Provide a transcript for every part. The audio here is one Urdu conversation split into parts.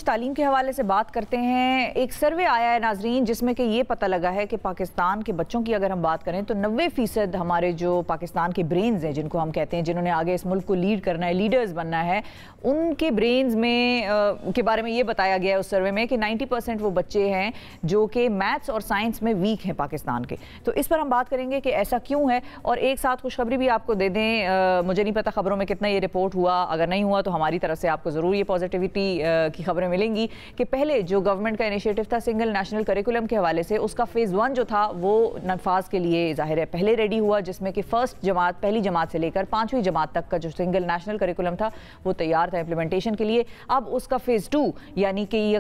تعلیم کے حوالے سے بات کرتے ہیں. ایک سروے آیا ہے ناظرین جس میں کہ یہ پتہ لگا ہے کہ پاکستان کے بچوں کی اگر ہم بات کریں تو 90% ہمارے جو پاکستان کے برینز ہیں جن کو ہم کہتے ہیں جنہوں نے آگے اس ملک کو لیڈ کرنا ہے, لیڈرز بننا ہے, ان کے برینز میں کے بارے میں یہ بتایا گیا ہے اس سروے میں کہ 90% وہ بچے ہیں جو کہ میتھس اور سائنس میں ویک ہیں پاکستان کے. تو اس پر ہم بات کریں گے کہ ایسا کیوں ہے, اور ایک ساتھ خوشخبری بھی آپ کو دے دیں. مجھے نہیں پتا خبروں میں کتنا یہ رپورٹ ہوا, اگر نہیں ہوا تو ہماری طرف سے آپ کو ضرور یہ پازیٹیوٹی کی خبریں ملیں گی کہ پہلے جو گورنمنٹ کا انیشیٹو تھا سنگل نیشنل کریکولم کے حوالے سے, اس کا فیز 1 جو تھا وہ نفاذ کے لیے ظاہر ہے پہلے ریڈی ہوا, جس میں کہ پہلی جماعت سے لے کر 5ویں جماعت تک کا جو سنگل نیشنل کریکولم تھا وہ تیار تھا امپلیمنٹیشن کے لیے. اب اس کا فیز 2 یعنی کہ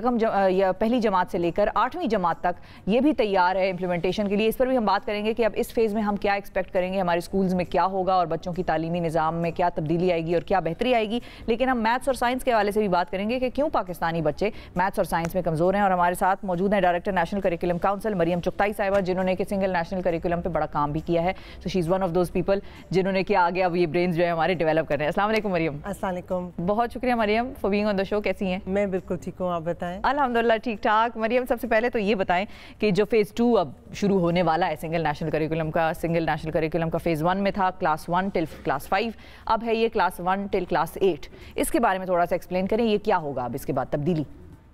پہلی جماعت سے لے کر 8ویں جماعت تک یہ بھی تیار ہے امپلیمنٹیشن کے لیے. اس پر بھی ہم بات کریں گے کہ اب اس فیز میں ہم کیا ایکسپیکٹ کریں گے, ہمارے اسکولز میں کیا ہوگا اور بچوں کی تعلیمی نظام میں کیا تبدیلی آئے گی اور کیا بہتری آئے گی. لیکن ہم میتھس اور سائنس کے حوالے سے بھی بات کریں گے کہ کیوں پاکستانی بچے میتھس اور سائنس میں کمزور ہیں. اور ہمارے ساتھ موجود ہیں ڈائریکٹر نیشنل کریکولم کاؤنسل مریم چغتائی صاحبہ, جنہوں نے کہ سنگل نیشنل کریکولم پہ بڑا کام بھی کیا ہے. So she is one of those people جنہوں نے کہ آگے اب یہ برینز جو ہے ہمارے ڈیولپ کرنے ہیں. السلام علیکم مریم. السلام علیکم. بہت شکریہ مریم فار بینگ آن دا شو. کیسی ہیں؟ میں بالکل ٹھیک ہوں, آپ بتائیں. الحمدللہ ٹھیک ٹھاک. مریم سب سے پہلے تو یہ بتائیں کہ جو فیز 2 اب شروع ہونے والا ہے سنگل نیشنل کریکولم کا فیز 1 میں تھا کلاس 1 ٹل کلاس 5, اب ہے یہ کلاس 1 ٹل کلاس 8. اس کے بارے میں تھوڑا سا ایکسپلین کریں, یہ کیا ہوگا اب اس کے بعد تبدیلی؟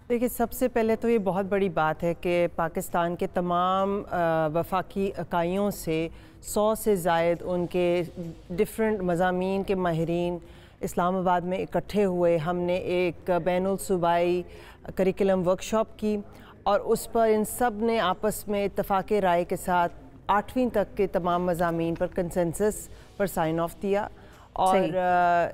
دیکھیے, سب سے پہلے تو یہ بہت بڑی بات ہے کہ پاکستان کے تمام وفاقی اکائیوں سے 100 سے زائد ان کے ڈفرینٹ مضامین کے ماہرین اسلام آباد میں اکٹھے ہوئے. ہم نے ایک بین الصوبائی کریکولم ورکشاپ کی اور اس پر ان سب نے آپس میں اتفاق رائے کے ساتھ 8ویں تک کے تمام مضامین پر کنسنسس پر سائن آف دیا اور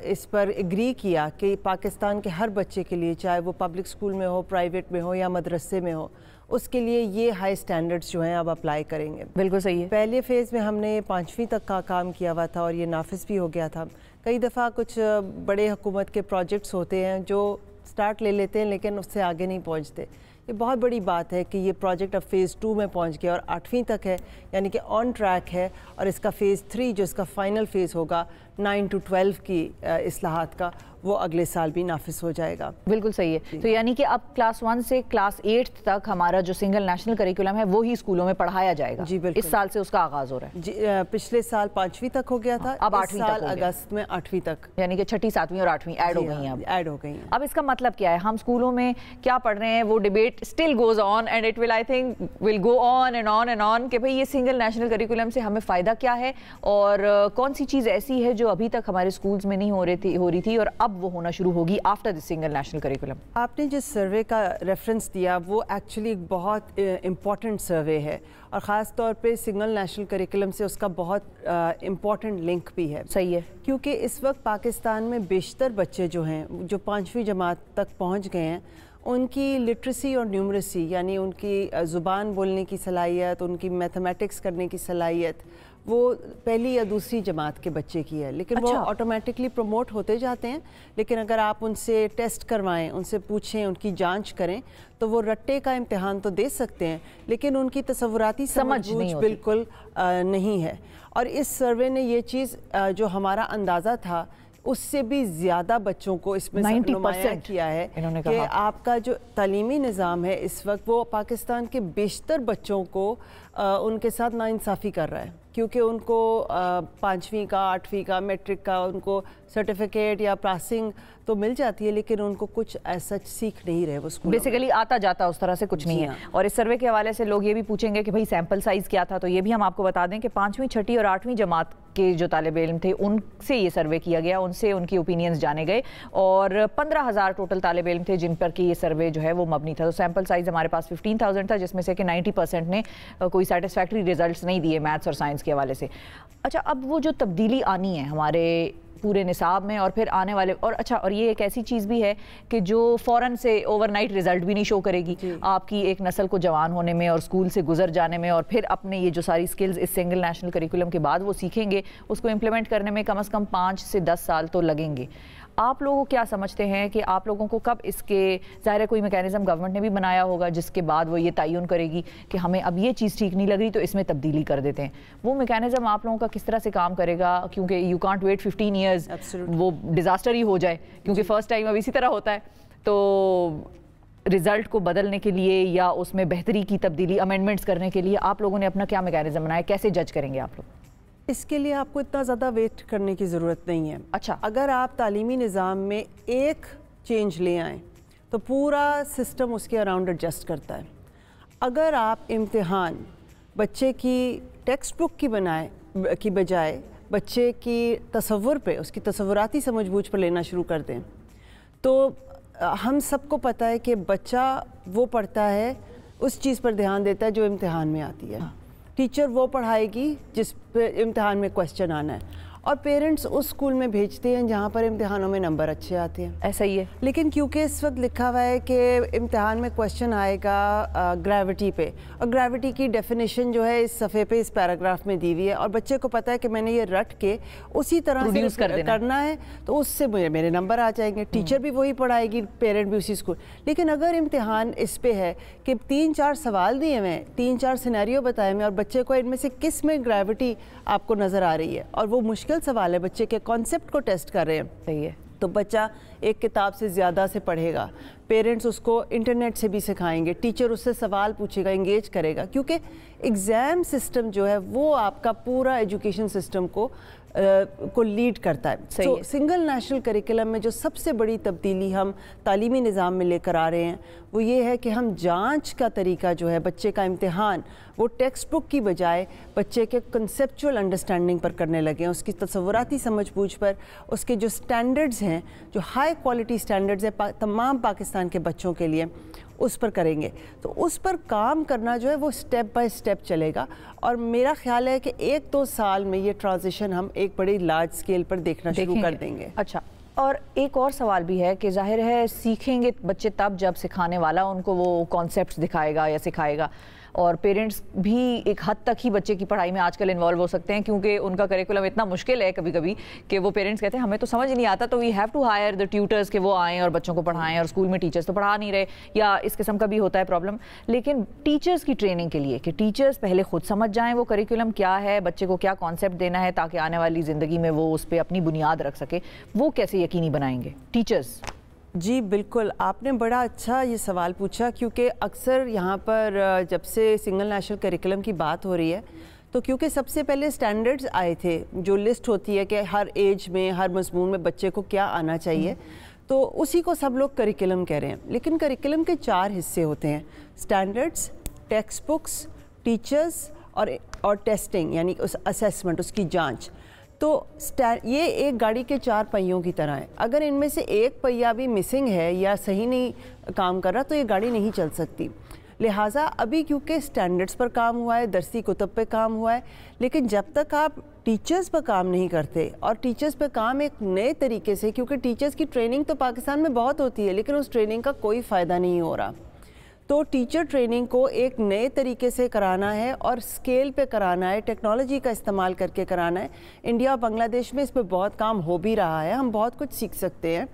اس پر اگری کیا کہ پاکستان کے ہر بچے کے لیے, چاہے وہ پبلک اسکول میں ہو, پرائیویٹ میں ہو یا مدرسے میں ہو, اس کے لیے یہ ہائی سٹینڈرڈز جو ہیں اب اپلائی کریں گے. بالکل صحیح ہے. پہلے فیز میں ہم نے 5ویں تک کا کام کیا ہوا تھا اور یہ نافذ بھی ہو گیا تھا. کئی دفعہ کچھ بڑے حکومت کے پروجیکٹس ہوتے ہیں جو سٹارٹ لے لیتے ہیں لیکن اس سے آگے نہیں پہنچتے. یہ بہت بڑی بات ہے کہ یہ پروجیکٹ اب فیز 2 میں پہنچ گیا اور 8ویں تک ہے, یعنی کہ آن ٹریک ہے. اور اس کا فیز 3 جو اس کا فائنل فیز ہوگا 9 to 12 کی اصلاحات کا, وہ اگلے سال بھی نافذ ہو جائے گا. بالکل صحیح ہے. تو یعنی کہ اب کلاس 1 سے کلاس 8 تک ہمارا جو سنگل نیشنل کریکولم ہے وہی اسکولوں میں پڑھایا جائے گا. جی بالکل. اس سال سے اس کا آغاز ہو رہا ہے. جی, پچھلے سال 5ویں تک ہو گیا تھا, اب 8ویں سال اگست میں 8ویں تک, یعنی کہ 6ٹھی 7ویں اور 8ویں ایڈ ہو گئی ہیں. ایڈ ہو گئی ہیں. اب اس کا مطلب کیا ہے, ہم اسکولوں میں کیا پڑھ رہے ہیں, وہ debate still goes on and it will I think will go on and on and on کہ بھئی یہ سنگل نیشنل کریکولم سے ہمیں فائدہ کیا ہے اور کون سی چیز ایسی ہے جو ابھی تک ہمارے اسکولز میں نہیں ہو رہی تھی اور اب وہ ہونا شروع ہوگی after the single national curriculum. آپ نے جس سروے کا ریفرنس دیا وہ ایکچولی ایک بہت امپورٹنٹ سروے ہے اور خاص طور پہ سنگل نیشنل کریکولم سے اس کا بہت امپورٹنٹ لنک بھی ہے. صحیح ہے. کیونکہ اس وقت پاکستان میں بیشتر بچے جو ہیں جو 5ویں جماعت تک پہنچ گئے ہیں, ان کی لٹریسی اور نیومریسی یعنی ان کی زبان بولنے کی صلاحیت, ان کی میتھمیٹکس کرنے کی صلاحیت وہ پہلی یا دوسری جماعت کے بچے کی ہے, لیکن وہ آٹومیٹکلی پروموٹ ہوتے جاتے ہیں. لیکن اگر آپ ان سے ٹیسٹ کروائیں, ان سے پوچھیں, ان کی جانچ کریں تو وہ رٹے کا امتحان تو دے سکتے ہیں لیکن ان کی تصوراتی سمجھ بالکل نہیں ہے. اور اس سروے نے یہ چیز جو ہمارا اندازہ تھا اس سے بھی زیادہ بچوں کو اس میں نمایاں کیا ہے کہ آپ کا جو تعلیمی نظام ہے اس وقت وہ پاکستان کے بیشتر بچوں کو ان کے ساتھ ناانصافی کر رہا ہے, کیونکہ ان کو 5ویں کا 8ویں کا میٹرک کا ان کو سرٹیفکیٹ یا پاسنگ تو مل جاتی ہے لیکن ان کو کچھ ایسا سیکھ نہیں رہے, وہ بیسیکلی آتا جاتا اس طرح سے کچھ نہیں ہے. اور اس سروے کے حوالے سے لوگ یہ بھی پوچھیں گے کہ بھئی سیمپل سائز کیا تھا, تو یہ بھی ہم آپ کو بتا دیں کہ 5ویں 6ٹھی اور 8ویں جماعت کے جو طالب علم تھے ان سے یہ سروے کیا گیا, ان سے ان کی اوپینینز جانے گئے اور 15,000 ٹوٹل طالب علم تھے جن پر کہ یہ سروے جو ہے وہ مبنی تھا. تو سیمپل سائز ہمارے پاس 15,000 تھا جس میں سے کہ 90% نے کوئی سیٹسفیکٹری ریزلٹس نہیں دیے میتھس اور سائنس کے حوالے سے. اچھا, اب وہ جو تبدیلی آنی ہے ہمارے پورے نصاب میں اور پھر آنے والے, اور اچھا اور یہ ایک ایسی چیز بھی ہے کہ جو فوراً سے اوور نائٹ رزلٹ بھی نہیں شو کرے گی. آپ کی ایک نسل کو جوان ہونے میں اور اسکول سے گزر جانے میں اور پھر اپنے یہ جو ساری سکلز اس سنگل نیشنل کریکولم کے بعد وہ سیکھیں گے, اس کو امپلیمنٹ کرنے میں کم از کم 5 سے 10 سال تو لگیں گے. آپ لوگوں کیا سمجھتے ہیں کہ آپ لوگوں کو کب اس کے, ظاہر ہے کوئی میکینزم گورنمنٹ نے بھی بنایا ہوگا جس کے بعد وہ یہ تعین کرے گی کہ ہمیں اب یہ چیز ٹھیک نہیں لگ رہی تو اس میں تبدیلی کر دیتے ہیں, وہ میکینزم آپ لوگوں کا کس طرح سے کام کرے گا؟ کیونکہ یو کانٹ ویٹ 15 ایئرز, وہ ڈیزاسٹر ہی ہو جائے کیونکہ فرسٹ ٹائم اب اسی طرح ہوتا ہے. تو رزلٹ کو بدلنے کے لیے یا اس میں بہتری کی تبدیلی امینڈمنٹس کرنے کے لیے آپ لوگوں نے اپنا کیا میکینزم بنایا؟ کیسے جج کریں گے آپ لوگ؟ اس کے لیے آپ کو اتنا زیادہ ویٹ کرنے کی ضرورت نہیں ہے. اچھا, اگر آپ تعلیمی نظام میں ایک چینج لے آئیں تو پورا سسٹم اس کے اراؤنڈ ایڈجسٹ کرتا ہے. اگر آپ امتحان بچے کی ٹیکسٹ بک کی بجائے بچے کی تصور پہ، اس کی تصوراتی سمجھ بوجھ پر لینا شروع کر دیں تو ہم سب کو پتہ ہے کہ بچہ وہ پڑھتا ہے، اس چیز پر دھیان دیتا ہے جو امتحان میں آتی ہے. ٹیچر وہ پڑھائے گی جس پہ امتحان میں کویسچن آنا ہے، اور پیرنٹس اس اسکول میں بھیجتے ہیں جہاں پر امتحانوں میں نمبر اچھے آتے ہیں. ایسا ہی ہے. لیکن کیونکہ اس وقت لکھا ہوا ہے کہ امتحان میں کویسچن آئے گا گریوٹی پہ، اور گریوٹی کی ڈیفینیشن جو ہے اس صفحے پہ اس پیراگراف میں دی ہوئی ہے، اور بچے کو پتہ ہے کہ میں نے یہ رٹ کے اسی طرح سے کرنا ہے تو اس سے میرے نمبر آ جائیں گے. ٹیچر بھی وہی پڑھائے گی، پیرنٹ بھی اسی اسکول. لیکن اگر امتحان اس پہ ہے کہ 3-4 سوال دیے ہوئے ہیں، 3-4 سینیریو بتائے ہوئے، اور بچے کو ان میں سے کس میں گریوٹی آپ کو نظر آ رہی ہے، اور وہ مشکل سوال ہے، بچے کے کانسیپٹ کو ٹیسٹ کر رہے ہیں، صحیح ہے، تو بچہ ایک کتاب سے زیادہ سے پڑھے گا. پیرنٹس اس کو انٹرنیٹ سے بھی سکھائیں گے، ٹیچر اس سے سوال پوچھے گا، انگیج کرے گا، کیونکہ ایگزام سسٹم جو ہے وہ آپ کا پورا ایجوکیشن سسٹم کو لیڈ کرتا ہے. تو سنگل نیشنل کریکولم میں جو سب سے بڑی تبدیلی ہم تعلیمی نظام میں لے کر آ رہے ہیں وہ یہ ہے کہ ہم جانچ کا طریقہ جو ہے بچے کا امتحان وہ ٹیکسٹ بک کی بجائے بچے کے کنسیپچول انڈرسٹینڈنگ پر کرنے لگے ہیں، اس کی تصوراتی سمجھ بوجھ پر، اس کے جو سٹینڈرڈز ہیں، جو ہائی کوالٹی سٹینڈرڈز ہیں تمام پاکستان کے بچوں کے لیے، اس پر کریں گے. تو اس پر کام کرنا جو ہے وہ سٹیپ بائی سٹیپ چلے گا، اور میرا خیال ہے کہ 1-2 سال میں یہ ٹرانزیشن ہم ایک بڑی لارج سکیل پر دیکھنا شروع کر دیں گے. اچھا، اور ایک اور سوال بھی ہے کہ ظاہر ہے سیکھیں گے بچے تب جب سکھانے والا ان کو وہ کانسیپٹس دکھائے گا یا سکھائے گا، اور پیرنٹس بھی ایک حد تک ہی بچے کی پڑھائی میں آج کل انوالو ہو سکتے ہیں، کیونکہ ان کا کریکولم اتنا مشکل ہے کبھی کبھی کہ وہ پیرنٹس کہتے ہیں ہمیں تو سمجھ نہیں آتا، تو we have to hire the tutors کہ وہ آئیں اور بچوں کو پڑھائیں، اور اسکول میں ٹیچرز تو پڑھا نہیں رہے، یا اس قسم کا بھی ہوتا ہے پرابلم. لیکن ٹیچرز کی ٹریننگ کے لیے کہ ٹیچرز پہلے خود سمجھ جائیں وہ کریکولم کیا ہے، بچے کو کیا کانسیپٹ دینا ہے تاکہ آنے والی زندگی میں وہ اس پہ اپنی بنیاد رکھ سکے، وہ کیسے یقینی بنائیں گے ٹیچرز؟ جی بالکل، آپ نے بڑا اچھا یہ سوال پوچھا، کیونکہ اکثر یہاں پر جب سے سنگل نیشنل کریکولم کی بات ہو رہی ہے تو کیونکہ سب سے پہلے سٹینڈرڈز آئے تھے جو لسٹ ہوتی ہے کہ ہر ایج میں ہر مضمون میں بچے کو کیا آنا چاہیے، تو اسی کو سب لوگ کریکولم کہہ رہے ہیں. لیکن کریکولم کے 4 حصے ہوتے ہیں: سٹینڈرڈز، ٹیکسٹ بکس، ٹیچرز اور ٹیسٹنگ، یعنی اس اسیسمنٹ، اس کی جانچ. تو یہ ایک گاڑی کے 4 پہیوں کی طرح ہے. اگر ان میں سے ایک پہیہ بھی مسنگ ہے یا صحیح نہیں کام کر رہا تو یہ گاڑی نہیں چل سکتی. لہٰذا ابھی کیونکہ سٹینڈرڈز پر کام ہوا ہے، درسی کتب پہ کام ہوا ہے، لیکن جب تک آپ ٹیچرز پر کام نہیں کرتے، اور ٹیچرز پہ کام ایک نئے طریقے سے، کیونکہ ٹیچرز کی ٹریننگ تو پاکستان میں بہت ہوتی ہے لیکن اس ٹریننگ کا کوئی فائدہ نہیں ہو رہا، تو ٹیچر ٹریننگ کو ایک نئے طریقے سے کرانا ہے اور اسکیل پہ کرانا ہے، ٹیکنالوجی کا استعمال کر کے کرانا ہے. انڈیا اور بنگلہ دیش میں اس پہ بہت کام ہو بھی رہا ہے، ہم بہت کچھ سیکھ سکتے ہیں.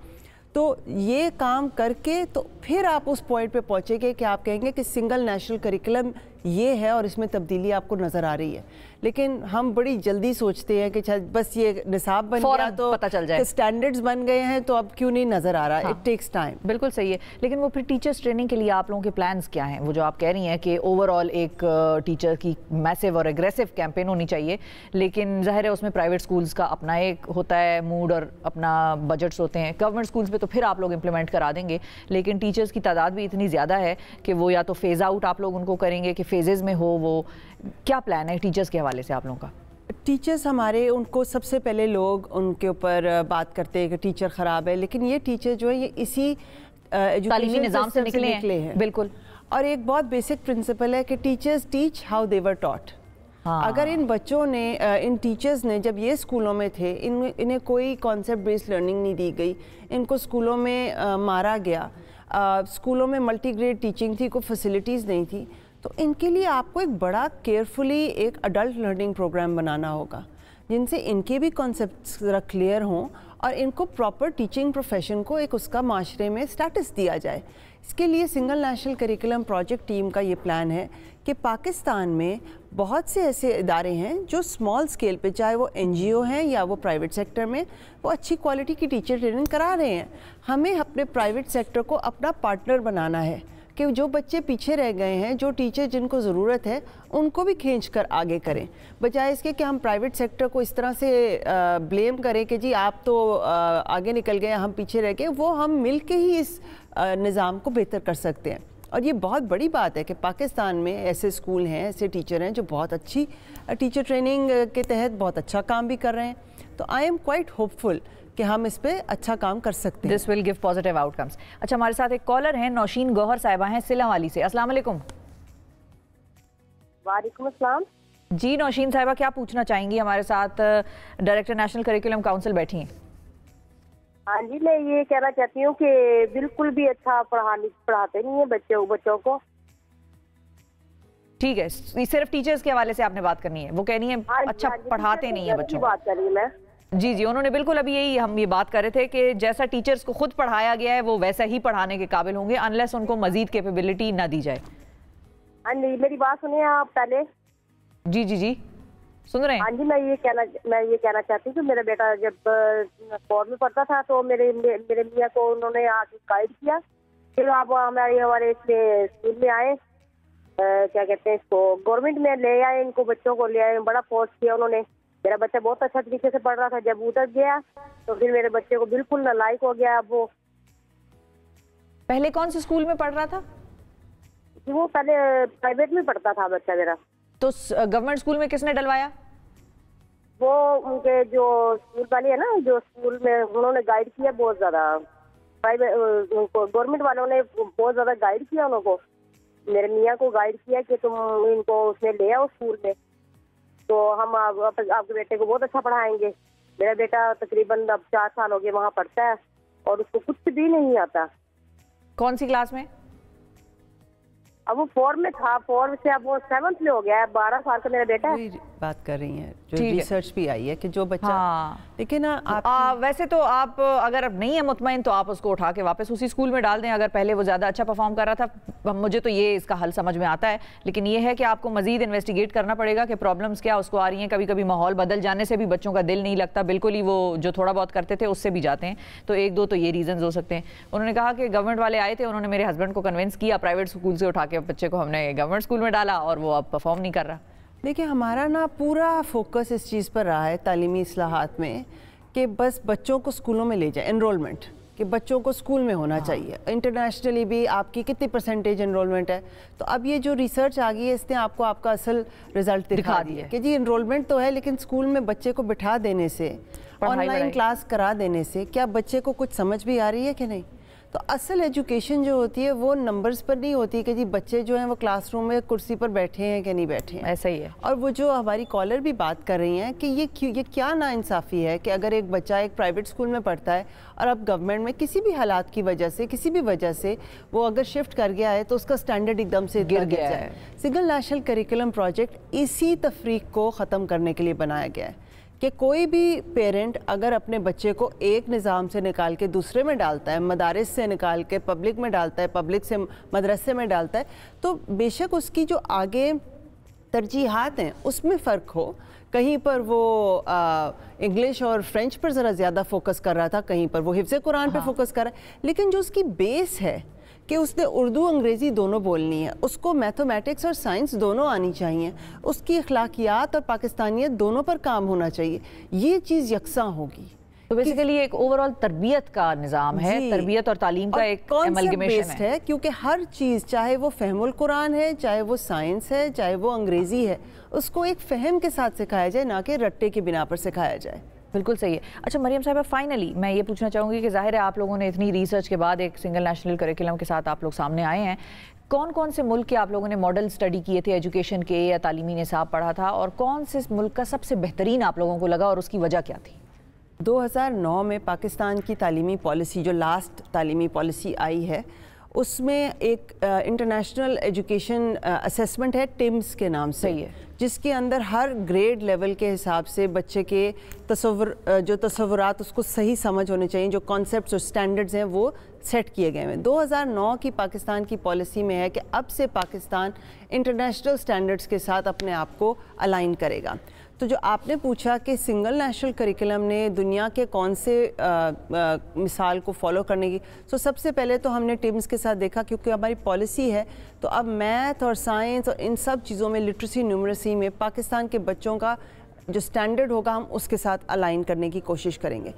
تو یہ کام کر کے تو پھر آپ اس پوائنٹ پہ پہنچیں گے کہ آپ کہیں گے کہ سنگل نیشنل کریکولم یہ ہے اور اس میں تبدیلی آپ کو نظر آ رہی ہے. لیکن ہم بڑی جلدی سوچتے ہیں کہ بس یہ نصاب بن گیا تو پتہ چل جائے، سٹینڈرڈز بن گئے ہیں تو اب کیوں نہیں نظر آ رہا. It takes time. بالکل صحیح ہے. لیکن وہ پھر ٹیچرز ٹریننگ کے لیے آپ لوگوں کے پلانز کیا ہیں؟ وہ جو آپ کہہ رہی ہیں کہ اوور آل ایک ٹیچر کی میسو اور ایگریسو کیمپین ہونی چاہیے، لیکن ظاہر ہے اس میں پرائیویٹ سکولز کا اپنا ایک ہوتا ہے موڈ اور اپنا بجٹس ہوتے ہیں. گورنمنٹ سکولز پہ تو پھر آپ لوگ امپلیمنٹ کرا دیں گے، لیکن ٹیچرز کی تعداد بھی اتنی زیادہ ہے کہ وہ یا تو فیز آؤٹ آپ لوگ ان کو کریں گے کہ فیزز میں ہو. وہ کیا پلان ہے ٹیچرز کے حوالے سے آپ لوگوں کا؟ ٹیچرز ہمارے ان کو سب سے پہلے لوگ ان کے اوپر بات کرتے ہیں کہ ٹیچر خراب ہے، لیکن یہ ٹیچر جو ہے یہ اسی تعلیمی نظام سے نکلے ہیں. بالکل. اور ایک بہت بیسک پرنسپل ہے کہ ٹیچرز ٹیچ ہاؤ دے ور ٹاٹ. اگر ان بچوں نے، ان ٹیچرز نے جب یہ اسکولوں میں تھے، انہیں کوئی کانسیپٹ بیسڈ لرننگ نہیں دی گئی، ان کو اسکولوں میں مارا گیا، اسکولوں میں ملٹی گریڈ ٹیچنگ تھی، کوئی فیسلٹیز نہیں تھی، تو ان کے لیے آپ کو ایک بڑا کیئرفلی ایک اڈلٹ لرننگ پروگرام بنانا ہوگا جن سے ان کے بھی کانسیپٹس ذرا کلیئر ہوں اور ان کو پراپر ٹیچنگ پروفیشن کو ایک اس کا معاشرے میں سٹیٹس دیا جائے. اس کے لیے single national curriculum project team کا یہ پلان ہے کہ پاکستان میں بہت سے ایسے ادارے ہیں جو اسمال اسکیل پہ، چاہے وہ این جی او ہیں یا وہ پرائیویٹ سیکٹر میں، وہ اچھی کوالٹی کی ٹیچر ٹریننگ کرا رہے ہیں. ہمیں اپنے پرائیویٹ سیکٹر کو اپنا پارٹنر بنانا ہے. کہ جو بچے پیچھے رہ گئے ہیں, جو ٹیچر جن کو ضرورت ہے ان کو بھی کھینچ کر آگے کریں, بجائے اس کے کہ ہم پرائیویٹ سیکٹر کو اس طرح سے بلیم کریں کہ جی آپ تو آگے نکل گئے, ہم پیچھے رہ گئے. وہ ہم مل کے ہی اس نظام کو بہتر کر سکتے ہیں. اور یہ بہت بڑی بات ہے کہ پاکستان میں ایسے اسکول ہیں, ایسے ٹیچر ہیں جو بہت اچھی ٹیچر ٹریننگ کے تحت بہت اچھا کام بھی کر رہے ہیں. تو آئی ایم کوائٹ ہوپ فل کہ ہم اس پہ اچھا کام کر سکتے ہیں. دس ول گیو پازیٹیو آؤٹ کمس. اچھا, ہمارے ساتھ ایک کالر ہیں, نوشین گوہر صاحبہ ہیں سلا والی سے. السلام علیکم. وعلیکم السلام. جی نوشین صاحبہ, کیا پوچھنا چاہیں گی؟ ہمارے ساتھ ڈائریکٹر نیشنل کریکولم کاؤنسل بیٹھی ہیں. ہاں جی, میں یہ کہنا چاہتی ہوں کہ بالکل بھی اچھا پڑھاتے نہیں ہیں بچوں کو. ٹھیک ہے, صرف ٹیچرز کے حوالے سے آپ نے بات کرنی ہے. وہ کہنی ہے اچھا پڑھاتے نہیں ہیں بچوں کو. بات کر رہی میں. جی جی, انہوں نے بالکل ابھی یہی ہم یہ بات کر رہے تھے کہ جیسا ٹیچرز کو خود پڑھایا گیا ہے وہ ویسا ہی پڑھانے کے قابل ہوں گے انلیس ان کو مزید کیپیبلٹی نہ دی جائے. ہاں جی, میری بات سنیں آپ پہلے. جی جی جی سن رہے ہیں. ہاں جی, میں یہ کہنا چاہتی ہوں کہ میرا بیٹا جب 4 میں پڑھتا تھا تو میرے میاں کو انہوں نے آ کے گائیڈ کیا. پھر آپ ہمارے اس میں اسکول میں آئے, کیا کہتے ہیں اس کو, گورنمنٹ میں لے آئے, ان کو بچوں کو لے آئے, بڑا فورس کیا انہوں نے. میرا بچہ بہت اچھا طریقے سے پڑھ رہا تھا. جب ادھر گیا تو پھر میرے بچے کو بالکل نالائق ہو گیا. اب وہ پہلے کون سے اسکول میں پڑھ رہا تھا؟ وہ پہلے پرائیویٹ میں پڑھتا تھا بچہ میرا. تو گورنمنٹ اسکول میں کس نے ڈلوایا؟ وہ ان کے جو اسکول والے ہیں نا, جو اسکول میں انہوں نے گائیڈ کیا بہت زیادہ. گورنمنٹ والوں نے بہت زیادہ گائیڈ کیا انہوں کو. میرے میاں کو گائیڈ کیا کہ تم ان کو اس میں لے آؤ اسکول میں, تو ہم آپ کے بیٹے کو بہت اچھا پڑھائیں گے. میرا بیٹا تقریباً اب 4 سال ہو گئے وہاں پڑھتا ہے اور اس کو کچھ بھی نہیں آتا. کون سی کلاس میں؟ اب وہ 4 میں تھا, 4 سے اب وہ 7th میں ہو گیا ہے. 12 سال کا میرا بیٹا ہے. بات کر رہی ہیں جو ریسرچ بھی آئی ہے کہ جو بچہ, لیکن ویسے تو آپ اگر اب نہیں ہے مطمئن تو آپ اس کو اٹھا کے واپس اسی اسکول میں ڈال دیں. اگر پہلے وہ زیادہ اچھا پرفارم کر رہا تھا, مجھے تو یہ اس کا حل سمجھ میں آتا ہے, لیکن یہ ہے کہ آپ کو مزید انویسٹیگیٹ کرنا پڑے گا کہ پرابلمس کیا اس کو آ رہی ہیں. کبھی کبھی ماحول بدل جانے سے بھی بچوں کا دل نہیں لگتا بالکل ہی, وہ جو تھوڑا بہت کرتے تھے اس سے بھی جاتے ہیں. تو 1-2 تو یہ ریزنز ہو سکتے ہیں. انہوں نے کہا کہ گورنمنٹ والے آئے تھے, انہوں نے میرے ہسبینڈ کو کنونس کیا پرائیویٹ اسکول سے اٹھا کے بچے کو ہم نے گورنمنٹ اسکول میں ڈالا اور وہ اب پرفارم نہیں کر رہا. دیکھیں, ہمارا نا پورا فوکس اس چیز پر رہا ہے تعلیمی اصلاحات میں کہ بس بچوں کو اسکولوں میں لے جائیں. انرولمنٹ کہ بچوں کو اسکول میں ہونا چاہیے. انٹرنیشنلی بھی آپ کی کتنی % انرولمنٹ ہے. تو اب یہ جو ریسرچ آ گئی ہے اس نے آپ کو آپ کا اصل رزلٹ دکھا دیا کہ جی انرولمنٹ تو ہے, لیکن اسکول میں بچے کو بٹھا دینے سے, آن لائن کلاس کرا دینے سے کیا بچے کو کچھ سمجھ بھی آ رہی ہے کہ نہیں. تو اصل ایجوکیشن جو ہوتی ہے وہ نمبرز پر نہیں ہوتی کہ جی بچے جو ہیں وہ کلاس روم میں کرسی پر بیٹھے ہیں کہ نہیں بیٹھے ہیں. ایسا ہی ہے. اور وہ جو ہماری کالر بھی بات کر رہی ہیں کہ یہ کیا ناانصافی ہے کہ اگر ایک بچہ ایک پرائیویٹ اسکول میں پڑھتا ہے اور اب گورنمنٹ میں کسی بھی حالات کی وجہ سے, کسی بھی وجہ سے وہ اگر شفٹ کر گیا ہے تو اس کا اسٹینڈرڈ ایک دم سے گر گیا ہے. سنگل نیشنل کریکولم پروجیکٹ اسی تفریق کو ختم کرنے کے لیے بنایا گیا ہے کہ کوئی بھی پیرنٹ اگر اپنے بچے کو ایک نظام سے نکال کے دوسرے میں ڈالتا ہے, مدارس سے نکال کے پبلک میں ڈالتا ہے, پبلک سے مدرسے میں ڈالتا ہے, تو بے شک اس کی جو آگے ترجیحات ہیں اس میں فرق ہو. کہیں پر وہ انگلش اور فرینچ پر ذرا زیادہ فوکس کر رہا تھا, کہیں پر وہ حفظ قرآن پہ فوکس کر رہا ہے, لیکن جو اس کی بیس ہے کہ اس نے اردو انگریزی دونوں بولنی ہے, اس کو میتھمیٹکس اور سائنس دونوں آنی چاہیے, اس کی اخلاقیات اور پاکستانیت دونوں پر کام ہونا چاہیے, یہ چیز یکساں ہوگی. تو بیسیکلی ایک اوورآل تربیت کا نظام ہے, تربیت اور تعلیم کا ایک ایملگمیشن ہے, کیونکہ ہر چیز چاہے وہ فہم القرآن ہے, چاہے وہ سائنس ہے, چاہے وہ انگریزی ہے, اس کو ایک فہم کے ساتھ سکھایا جائے, نہ کہ رٹے کی بنا پر سکھایا جائے. بالکل صحیح ہے. اچھا مریم صاحبہ, فائنلی میں یہ پوچھنا چاہوں گی کہ ظاہر ہے آپ لوگوں نے اتنی ریسرچ کے بعد ایک سنگل نیشنل کریکولم کے ساتھ آپ لوگ سامنے آئے ہیں, کون کون سے ملک کے آپ لوگوں نے ماڈل اسٹڈی کیے تھے ایجوکیشن کے یا تعلیمی نصاب پڑھا تھا, اور کون سے ملک کا سب سے بہترین آپ لوگوں کو لگا اور اس کی وجہ کیا تھی؟ 2009 میں پاکستان کی تعلیمی پالیسی, جو لاسٹ تعلیمی پالیسی آئی ہے, اس میں ایک انٹرنیشنل ایجوکیشن اسیسمنٹ ہے ٹمز کے نام سے, جس کے اندر ہر گریڈ لیول کے حساب سے بچے کے تصورات اس کو صحیح سمجھ ہونے چاہیے, جو کانسیپٹس اور سٹینڈرڈز ہیں وہ سیٹ کیے گئے ہیں. 2009 کی پاکستان کی پالیسی میں ہے کہ اب سے پاکستان انٹرنیشنل سٹینڈرڈز کے ساتھ اپنے آپ کو الائن کرے گا. تو جو آپ نے پوچھا کہ سنگل نیشنل کریکولم نے دنیا کے کون سے مثال کو فالو کرنے کی، تو سب سے پہلے تو ہم نے ٹیمز کے ساتھ دیکھا، کیونکہ ہماری پالیسی ہے تو اب میتھ اور سائنس اور ان سب چیزوں میں لٹریسی نیومریسی میں پاکستان کے بچوں کا جو سٹینڈرڈ ہوگا ہم اس کے ساتھ الائن کرنے کی کوشش کریں گے۔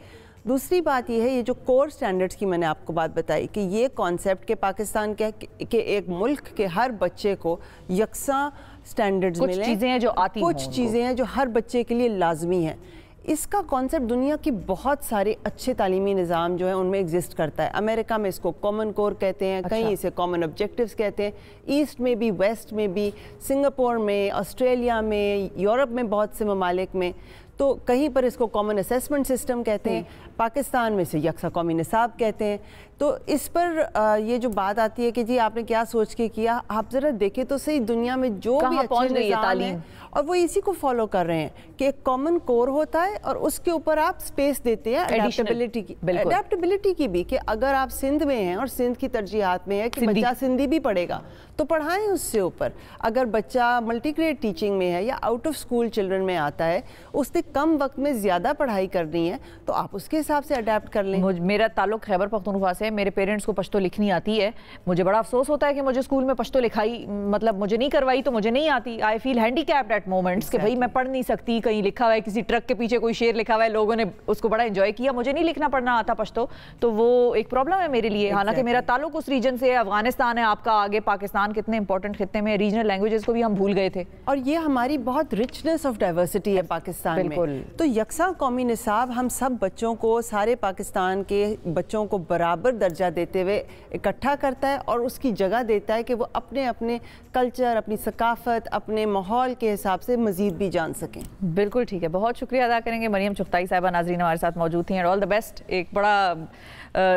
دوسری بات یہ ہے، یہ جو کور سٹینڈرڈز کی میں نے آپ کو بات بتائی کہ یہ کانسیپٹ کہ پاکستان کہ ایک ملک کے ہر بچے کو یکساں سٹینڈرڈز ملیں، کچھ چیزیں ہیں جو آتی ہوں، کچھ چیزیں ہیں جو ہر بچے کے لیے لازمی ہیں۔ اس کا کانسیپٹ دنیا کی بہت سارے اچھے تعلیمی نظام جو ہیں ان میں ایگزسٹ کرتا ہے۔ امریکہ میں اس کو کامن کور کہتے ہیں، کہیں اسے کامن آبجیکٹیوز کہتے ہیں، ایسٹ میں بھی، ویسٹ میں بھی، سنگاپور میں، آسٹریلیا میں، یورپ میں بہت سے ممالک میں، تو کہیں پر اس کو کامن اسیسمنٹ سسٹم کہتے ہیں، پاکستان میں سے یکساں قومی نصاب کہتے ہیں۔ تو اس پر یہ جو بات آتی ہے کہ جی آپ نے کیا سوچ کے کیا، آپ ذرا دیکھیں تو صحیح دنیا میں جو بھی اچھے نظام ہیں اور وہ اسی کو فالو کر رہے ہیں کہ ایک کامن کور ہوتا ہے اور اس کے اوپر آپ سپیس دیتے ہیں اڈیپٹیبلٹی کی بھی، کہ اگر آپ سندھ میں ہیں اور سندھ کی ترجیحات میں ہے کہ بچہ سندھی بھی پڑھے گا تو پڑھائیں اس سے اوپر۔ اگر بچہ ملٹی گریڈ ٹیچنگ میں ہے یا آؤٹ آف اسکول چلڈرن میں آتا ہے، اس نے کم وقت میں زیادہ پڑھائی کرنی ہے تو آپ اس کے حساب سے اڈیپٹ کر لیں۔ میرا تعلق خیبر پختونخوا سے، میرے پیرنٹس کو پشتو لکھنی آتی ہے، مجھے بڑا افسوس ہوتا ہے کہ مجھے اسکول میں پشتو لکھائی مطلب مجھے نہیں کروائی تو مجھے نہیں آتی۔ آئی فیل ہینڈی کیپڈ ایٹ مومنٹس کہ بھائی میں پڑھ نہیں سکتی، کہیں لکھا ہوا ہے کسی ٹرک کے پیچھے کوئی شعر لکھا ہوا ہے، لوگوں نے اس کو بڑا انجوائے کیا، مجھے نہیں لکھنا پڑھنا آتا پشتو، تو وہ ایک پرابلم ہے میرے لیے۔ حالانکہ میرا تعلق اس ریجن سے ہے، افغانستان ہے آپ کا، آگے پاکستان کتنے امپورٹنٹ خطے میں، ریجنل لینگویجز کو بھی ہم بھول گئے تھے، اور یہ ہماری بہت رچنس آف ڈائیورسٹی ہے پاکستان میں۔ تو یکساں قومی نصاب ہم سب بچوں کو، سارے پاکستان کے بچوں کو برابر درجہ دیتے ہوئے اکٹھا کرتا ہے اور اس کی جگہ دیتا ہے کہ وہ اپنے اپنے کلچر، اپنی ثقافت، اپنے ماحول کے حساب سے مزید بھی جان سکیں۔ بالکل ٹھیک ہے، بہت شکریہ ادا کریں گے مریم چغتائی صاحبہ، ناظرین ہمارے ساتھ موجود تھیں، اور آل دا بیسٹ۔ ایک بڑا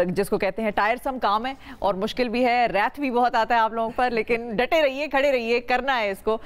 جس کو کہتے ہیں ٹائرسم کام ہے اور مشکل بھی ہے، ریت بھی بہت آتا ہے آپ لوگوں پر، لیکن ڈٹے رہیے، کھڑے رہیے، کرنا ہے اس کو۔